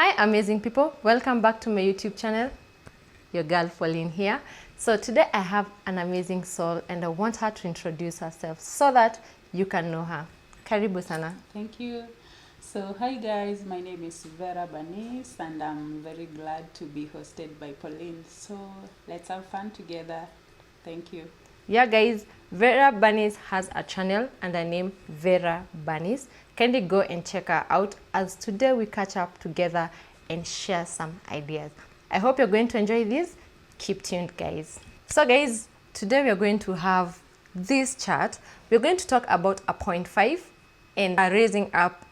Hi amazing people, welcome back to my YouTube channel. Your girl Pauline here. So today I have an amazing soul and I want her to introduce herself so that you can know her. Karibu sana. Thank you. So hi guys, my name is Vera Bernice and I'm very glad to be hosted by Pauline. So let's have fun together. Thank you. Yeah guys, Vera Bernice has a channel and her name Vera Bernice. Kindly go and check her out as today we catch up together and share some ideas. I hope you're going to enjoy this. Keep tuned guys. So guys, today we are going to have this chat. We're going to talk about a 0.5 and raising up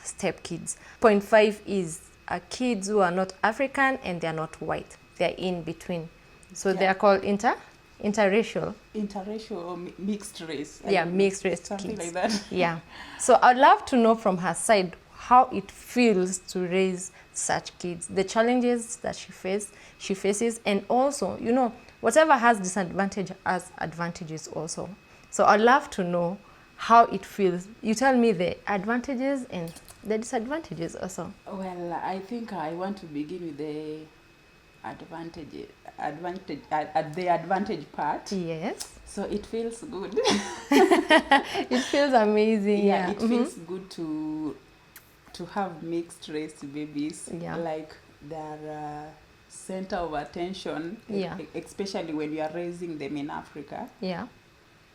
step kids. 0.5 is kids who are not African and they are not white. They're in between. So they are called interracial. Interracial or mixed race. Yeah, mixed race something kids. like that. Yeah. So I'd love to know from her side how it feels to raise such kids, the challenges that she faces, and also, you know, whatever has disadvantage has advantages also. So I'd love to know how it feels. You tell me the advantages and the disadvantages also. Well, I think I want to begin with the advantage part. Yes. So it feels good. It feels amazing. Yeah, it feels good to have mixed race babies. Yeah. Like they're center of attention. Yeah. Especially when you are raising them in Africa. Yeah.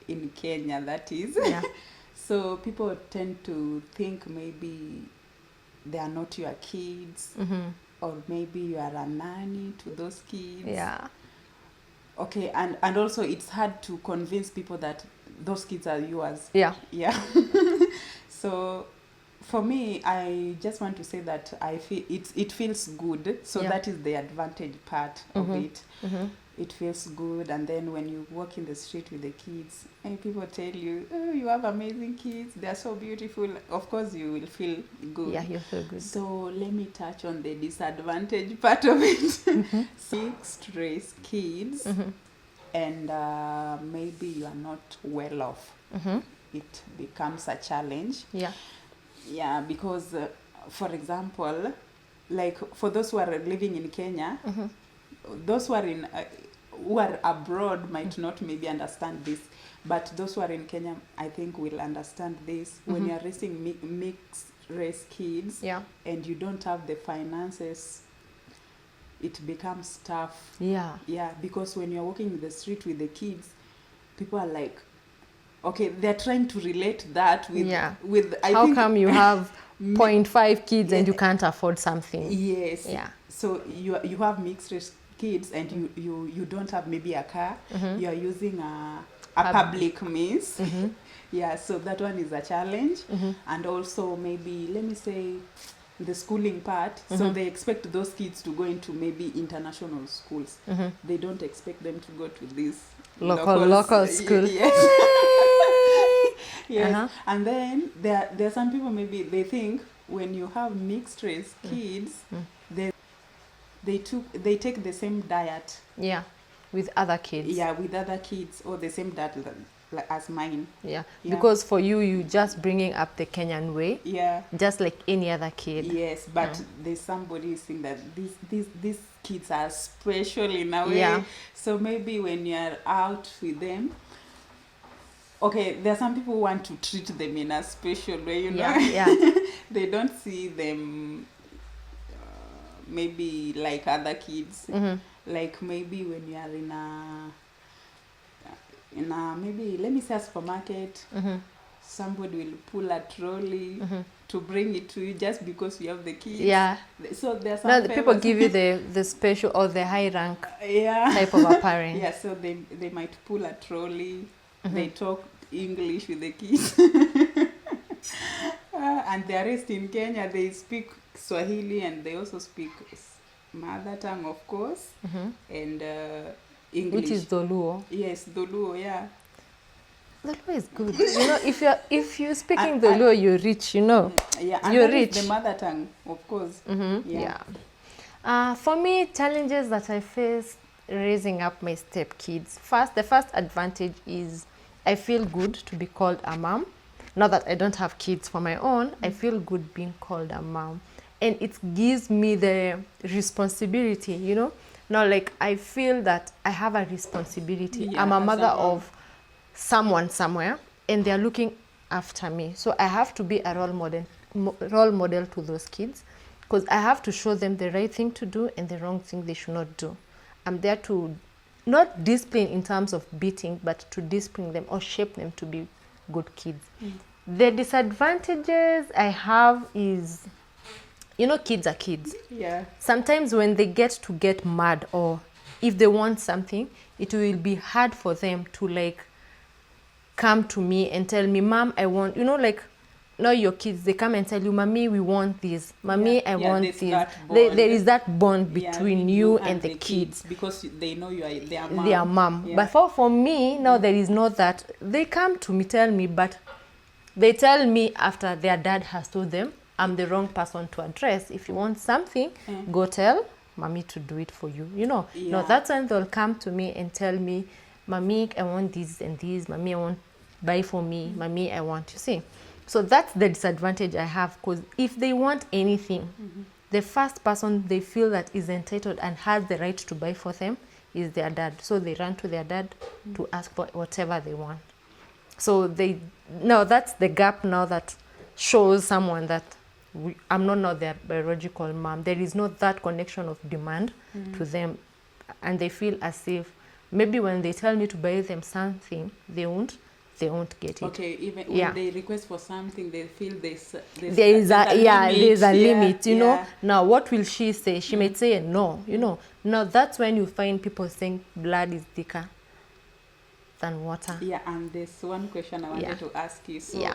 In Kenya, that is. Yeah. So people tend to think maybe they are not your kids. Or maybe you are a nanny to those kids. Yeah. Okay, and also it's hard to convince people that those kids are yours. Yeah. Yeah. So for me, I just want to say that I feel it feels good. So that is the advantage part of it. It feels good, and then when you walk in the street with the kids and people tell you, oh, you have amazing kids, they're so beautiful, of course you will feel good. Yeah, you feel good. So let me touch on the disadvantage part of it. Mixed race kids, and maybe you are not well off. It becomes a challenge. Yeah. Yeah, because for example, like for those who are living in Kenya, those who are abroad might not maybe understand this, but those who are in Kenya, I think, will understand this. When you are raising mixed race kids, and you don't have the finances, it becomes tough. Yeah. Yeah, because when you're walking in the street with the kids, people are like, okay, they're trying to relate that with how come you have 0.5 kids and you can't afford something? Yes. Yeah. So you have mixed race kids and you don't have maybe a car. You are using a public means. Yeah, so that one is a challenge. And also maybe, let me say, the schooling part. So they expect those kids to go into maybe international schools. They don't expect them to go to this local school. Yes. And then there are some people, maybe they think when you have mixed race kids, they take the same diet. Yeah, with other kids. Yeah, with other kids, or the same diet as mine. Yeah, because for you just bringing up the Kenyan way. Yeah. Just like any other kid. Yes, but there's somebody saying that these kids are special in a way. Yeah. So maybe when you're out with them, okay, there are some people who want to treat them in a special way, you know. Yeah. They don't see them maybe like other kids. Like maybe when you are in a maybe, let me say, a supermarket, somebody will pull a trolley to bring it to you just because you have the kids. Yeah. So there's some the people give you the special or the high rank type of a parent. Yeah, so they might pull a trolley. They talk English with the kids. And the rest in Kenya, they speak Swahili and they also speak mother tongue, of course, and English. Which is Dholuo. Yes, Dholuo, yeah. Dholuo is good. You know, if you're speaking Dholuo, you're rich, you know. Yeah, and you're rich. The mother tongue, of course. For me, challenges that I face raising up my step kids. The first advantage is I feel good to be called a mom. Now that I don't have kids for my own, I feel good being called a mom. and it gives me the responsibility, you know. Now, like, I feel that I have a responsibility. Yeah, I'm a as a mother mom. of someone somewhere, and they're looking after me. So I have to be a role model to those kids, because I have to show them the right thing to do and the wrong thing they should not do. I'm there to not discipline in terms of beating, but to discipline them or shape them to be good kids. The disadvantages I have is, you know, kids are kids. Yeah. Sometimes when they get mad, or if they want something, it will be hard for them to like come to me and tell me, Mom, I want, you know, like, now your kids, they come and tell you, Mommy, we want this. Mommy, Yeah. I Yeah, want there's this. that bond. There is that bond Yeah, between you and the kids. because they know you are their mom. Their mom. Yeah. But for me, now there is not that. They come to me, tell me, but they tell me after their dad has told them, I'm the wrong person to address. If you want something, go tell Mommy to do it for you. You know, Yeah. no, that's when they'll come to me and tell me, Mommy, I want this and this. Mommy, I want buy for me. Mommy, I want, you see. So that's the disadvantage I have, because if they want anything, the first person they feel that is entitled and has the right to buy for them is their dad. So they run to their dad to ask for whatever they want. So that's the gap now that shows someone that I'm not their biological mom. There is not that connection of demand to them, and they feel as if maybe when they tell me to buy them something, they won't get it. Okay, even when they request for something, they feel there's there's a limit, you know. Yeah. Now, what will she say? She might say no, you know. Now, that's when you find people saying blood is thicker than water. Yeah, and there's one question I wanted to ask you. So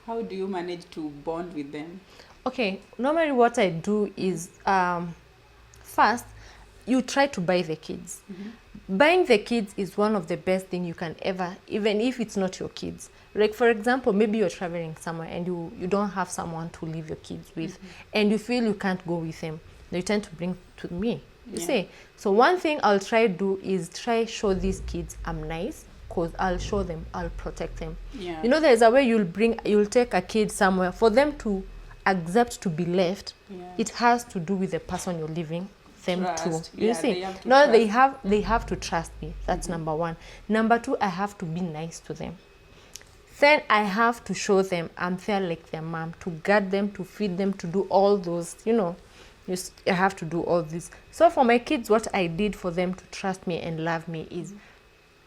how do you manage to bond with them? Okay, normally what I do is first, you try to buy the kids. Buying the kids is one of the best thing you can ever, even if it's not your kids. Like, for example, maybe you're traveling somewhere and you don't have someone to leave your kids with, and you feel you can't go with them. You tend to bring to me. You see? So one thing I'll try to do is show these kids I'm nice, because I'll show them, I'll protect them. Yeah. You know, there's a way you'll take a kid somewhere. For them to accept to be left, it has to do with the person you're leaving them Trust. to. You see? They have to trust me. That's number one. Number two, I have to be nice to them. Then I have to show them I'm there like their mom, to guard them, to feed them, to do all those, you know. I have to do all this. So for my kids, what I did for them to trust me and love me is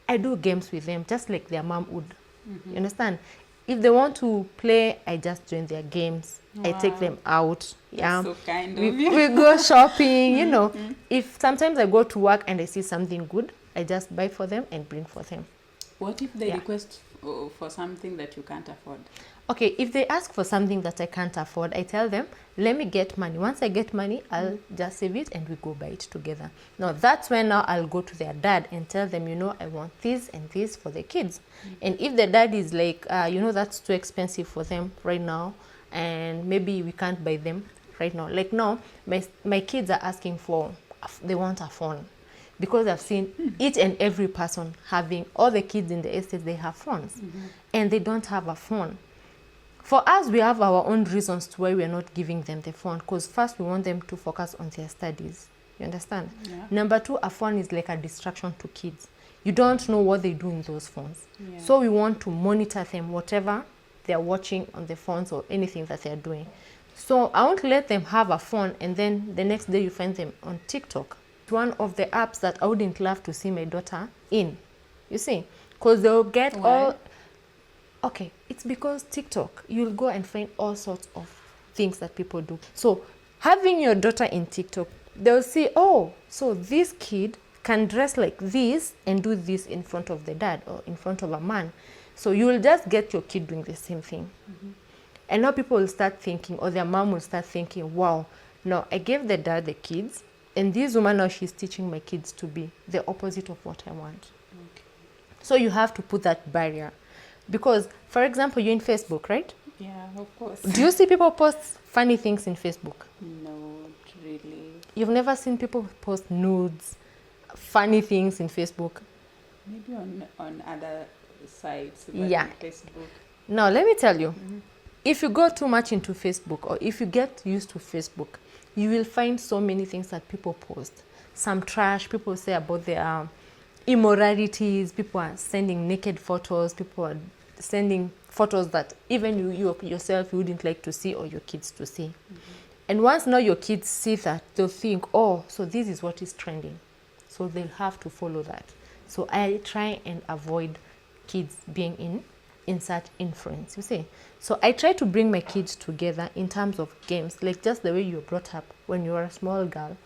I do games with them just like their mom would. You understand? If they want to play, I just join their games. I take them out. That's so kind of you. We go shopping, you know. If sometimes I go to work and I see something good, I just buy for them and bring for them. What if they request for something that you can't afford? Okay, if they ask for something that I can't afford, I tell them, let me get money. Once I get money, I'll just save it and we go buy it together. Now, that's when now I'll go to their dad and tell them, you know, I want this and this for the kids. And if the dad is like, you know, that's too expensive for them right now, and maybe we can't buy them right now. Like now, my kids are asking they want a phone. Because I've seen each and every person having, all the kids in the estate, they have phones. And they don't have a phone. For us, we have our own reasons to why we're not giving them the phone. Because first, we want them to focus on their studies. You understand? Yeah. Number two, a phone is like a distraction to kids. You don't know what they do in those phones. Yeah. So we want to monitor them, whatever they're watching on the phones or anything that they're doing. So I won't let them have a phone and then the next day you find them on TikTok. It's one of the apps that I wouldn't love to see my daughter in. You see? Because they'll get all... Okay, it's because TikTok, you'll go and find all sorts of things that people do. So having your daughter in TikTok, they'll see, oh, so this kid can dress like this and do this in front of the dad or in front of a man. So you'll just get your kid doing the same thing. And now people will start thinking, or their mom will start thinking, wow, no, I gave the dad the kids, and this woman now she's teaching my kids to be the opposite of what I want. Okay. So you have to put that barrier. Because, for example, you're in Facebook, right? Yeah, of course. Do you see people post funny things in Facebook? No, not really. You've never seen people post nudes, funny things in Facebook? Maybe on other sites, but Yeah. on Facebook. Now, let me tell you, if you go too much into Facebook, or if you get used to Facebook, you will find so many things that people post. Some trash, people say about their immoralities, people are sending naked photos, people are sending photos that even you yourself you wouldn't like to see, or your kids to see. And once now your kids see that, they'll think, oh, so this is what is trending. So they'll have to follow that. So I try and avoid kids being in such influence, you see. So I try to bring my kids together in terms of games, like just the way you were brought up when you were a small girl.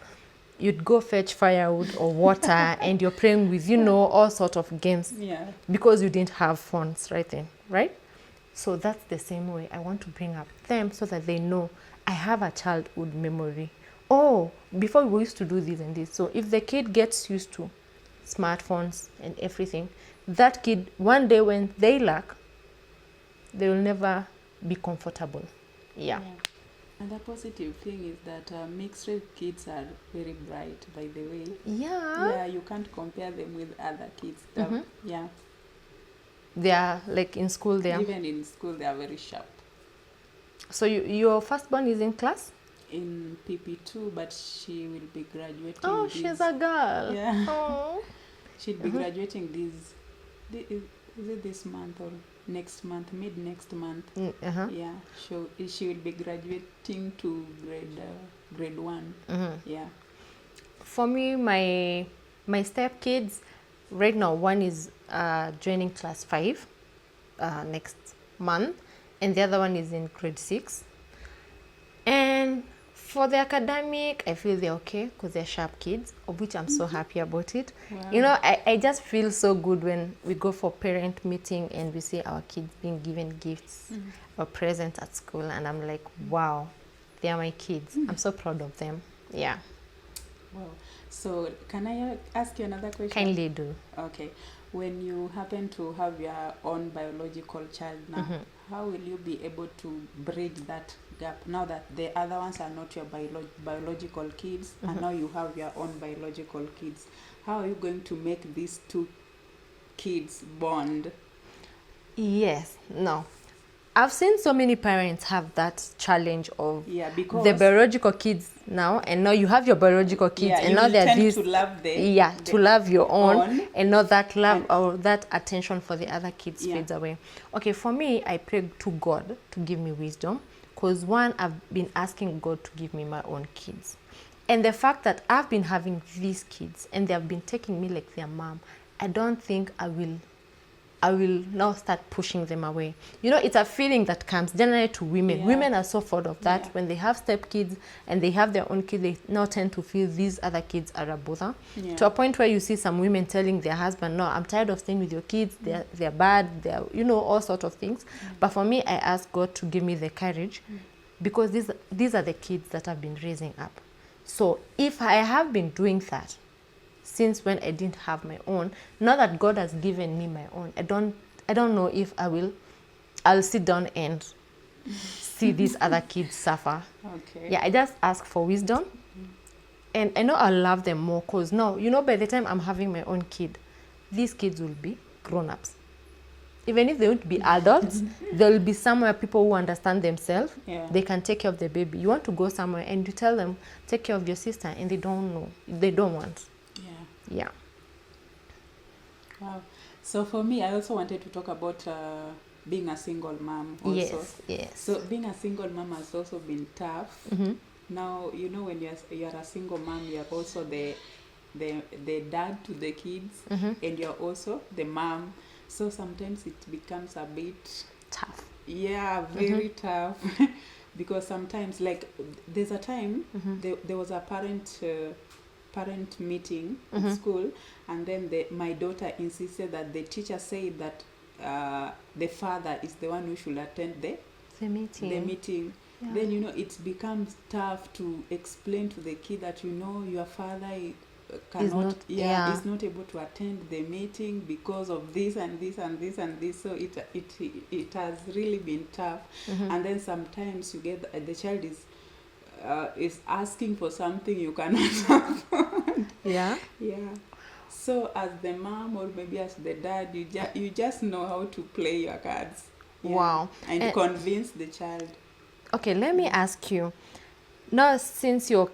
You'd go fetch firewood or water and you're playing with, all sorts of games. Yeah. Because you didn't have phones right then, right? So that's the same way I want to bring up them, so that they know I have a childhood memory. Oh, before we used to do this and this. So if the kid gets used to smartphones and everything, that kid, one day when they lack, they will never be comfortable. Yeah. And the positive thing is that mixed race kids are very bright, by the way. Yeah. Yeah, you can't compare them with other kids. Yeah. They are like in school there. Even in school, they are very sharp. So your firstborn is in class? In PP2, but she will be graduating. Oh, she's a girl. Yeah. Oh. She'll be graduating is it this month or next month, mid next month? Yeah. She will be graduating to grade 1. Yeah. For me, my step kids, right now, one is joining class 5 next month, and the other one is in grade 6. And for the academic, I feel they're okay because they're sharp kids, of which I'm so happy about it. Wow. I just feel so good when we go for parent meeting and we see our kids being given gifts or presents at school, and I'm like, wow, they are my kids. I'm so proud of them. Yeah. Wow. So can I ask you another question? Kindly do. Okay. When you happen to have your own biological child now, how will you be able to bridge that gap now that the other ones are not your biological kids, and now you have your own biological kids? How are you going to make these two kids bond? Yes. No. I've seen so many parents have that challenge of because the biological kids now, and now you have your biological kids, and now they're these to love to love your own, and not that love or that attention for the other kids fades away. Okay, for me, I pray to God to give me wisdom, because one, I've been asking God to give me my own kids, and the fact that I've been having these kids and they have been taking me like their mom, I don't think I will now start pushing them away. It's a feeling that comes generally to women. Yeah. Women are so fond of that. Yeah. When they have stepkids and they have their own kids, they now tend to feel these other kids are a bother. Yeah. To a point where you see some women telling their husband, no, I'm tired of staying with your kids. They're bad. They're, all sorts of things. But for me, I ask God to give me the courage, because these are the kids that I've been raising up. So if I have been doing that since when I didn't have my own, now that God has given me my own, I don't know if I'll sit down and see these other kids suffer. Okay. Yeah, I just ask for wisdom, and I know I'll love them more, because now, by the time I'm having my own kid, these kids will be grown-ups. Even if they won't be adults, there will be somewhere people who understand themselves. Yeah. They can take care of the baby. You want to go somewhere and you tell them, take care of your sister, and they don't know. They don't want. Yeah. Wow. So for me, I also wanted to talk about being a single mom also. Yes. So being a single mom has also been tough. Now, when you're a single mom, you're also the dad to the kids, and you're also the mom. So sometimes it becomes a bit tough. Yeah, very tough. Because sometimes, like, there's a time there was a parent meeting at school, and then my daughter insisted that the teacher said that the father is the one who should attend the meeting. Yeah. Then it becomes tough to explain to the kid that your father is not able to attend the meeting because of this and this and this and this. So it has really been tough. And then sometimes you get the child is asking for something you cannot afford. Yeah. So as the mom, or maybe as the dad, you just know how to play your cards. Wow. And convince the child. Okay, let me ask you. Now, since your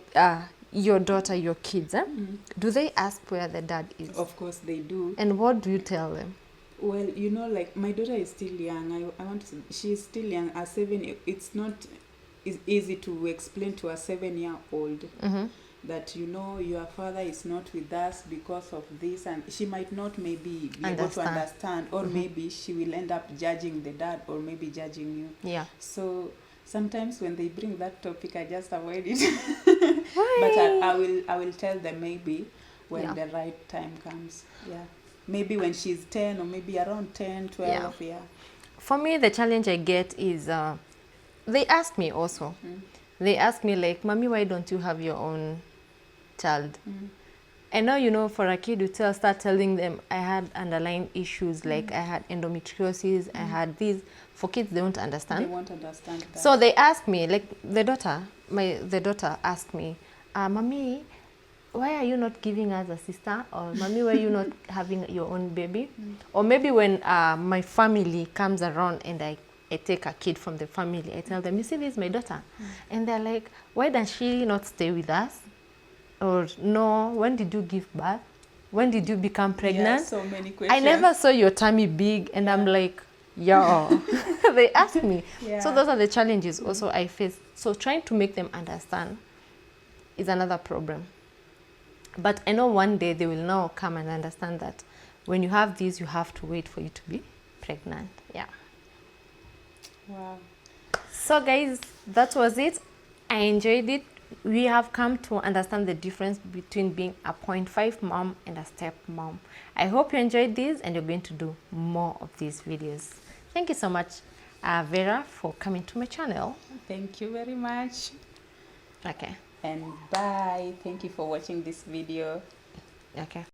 daughter, your kids, do they ask where the dad is? Of course they do. And what do you tell them? Well, you know, like my daughter is still young. I want to say, she's still young. At 7, it's not easy to explain to a 7-year-old that, you know, your father is not with us because of this, and she might not maybe be able to understand, or maybe she will end up judging the dad, or maybe judging you. Yeah. So sometimes when they bring that topic, I just avoid it. Why? But I will tell them maybe when the right time comes. Yeah. Maybe when she's 10, or maybe around 10, 12, yeah. For me, the challenge I get is they ask me also. They ask me like, Mommy, why don't you have your own child? And now, you know, for a kid to start telling them I had underlying issues, like I had endometriosis, I had these. For kids, they won't understand. They won't understand that. So they ask me, like the daughter asked me, Mommy, why are you not giving us a sister? Or Mommy, why are you not having your own baby? Or maybe when my family comes around and I take a kid from the family, I tell them, you see, this is my daughter. And they're like, why does she not stay with us? Or no, when did you give birth? When did you become pregnant? Yeah, so many questions. I never saw your tummy big. And I'm like, yo. They ask me. So those are the challenges also I face. So trying to make them understand is another problem. But I know one day they will now come and understand that when you have these, you have to wait for you to be pregnant. Yeah. Wow. So guys, that was it. I enjoyed it. We have come to understand the difference between being a 0.5 mom and a step mom. I hope you enjoyed this and you're going to do more of these videos. Thank you so much, Vera, for coming to my channel. Thank you very much. Okay. And bye. Thank you for watching this video. Okay.